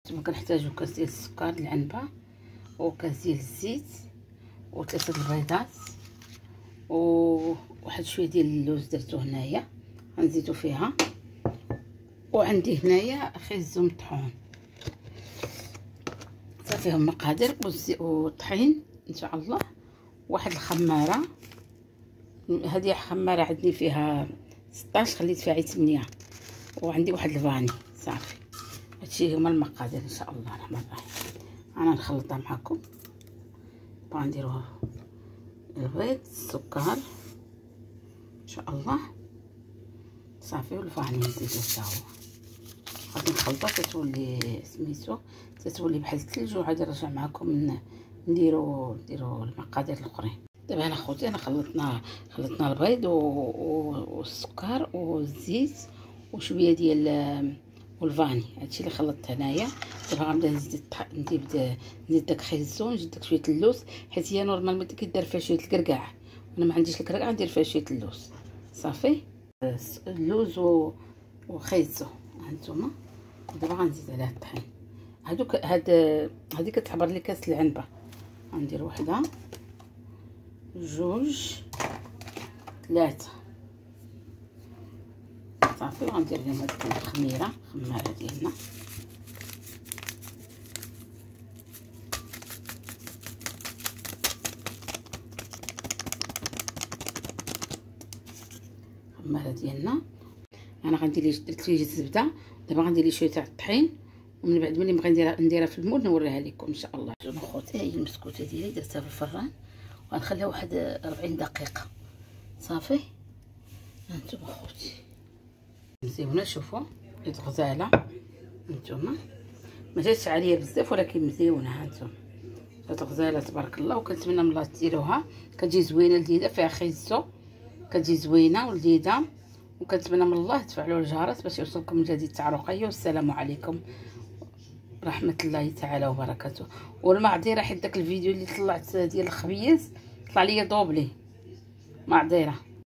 نتوما كنحتاجو كاس ديال السكر العنبه وكاس ديال الزيت وثلاثه البيضات وواحد شويه ديال اللوز درتو هنايا غنزيدو فيها، وعندي هنايا خيزو مطحون. صافي هما المقادير والطحين ان شاء الله. واحد الخماره، هذه خماره عندي فيها 16 خليت فيها غير 8، وعندي واحد الفاني. صافي هادشي هما المقادير ان شاء الله الرحمن الرحيم. انا نخلطها معكم. غنديرو البيض السكر ان شاء الله صافي، والفاني نزيدو حتى هو. غادي نخلطها تتولي سميتو تتولي بحال الثلج، وعاد نرجع معكم نديرو المقادير الاخرين. دابا انا خوتي انا خلطنا البيض والسكر والزيت وشويه ديال والفاني، هادشي اللي خلطت هنايا. دابا غنبدا نزيد داك خيزو، نزيد داك شويه اللوز، حيت هي نورمالمون كيدار فيها شويه الكركاع، وانا ما عنديش الكركاع ندير فيها شويه اللوز. صافي اللوز وخيزو هانتوما. دابا غنزيد عليها الطحين. هادي كتعبر لي كاس العنبه. غندير وحده جوج ثلاثه صافي، وغندير لهم هاد الخماره ديالنا. الخماره ديالنا انا غندير ليه درت فيه الزبده. دابا غندير ليه شويه تاع الطحين، ومن بعد ملي نبغي نديرها في المول نوريها لكم ان شاء الله. شوفوا خوتي، هي المسكوته ديالي درتها في الفران وغنخليها واحد 40 دقيقه. صافي هانتوما خوتي مزيونه. شوفوا بيض غزاله هانتوما، ما جاتش عاليه بزاف ولكن مزيونه. هانتوما بيض غزاله تبارك الله، وكنتمنى من الله ديروها. كتجي زوينه لذيذه، فيها خيزو، كتجي زوينه ولذيذه. وكنتمنى من الله تفعلوا الجرس باش يوصلكم الجديد تاع رقيه. والسلام عليكم ورحمه الله تعالى وبركاته. والمعذره حيت داك الفيديو اللي طلعت ديال الخبيز طلع لي دوبلي، معذره.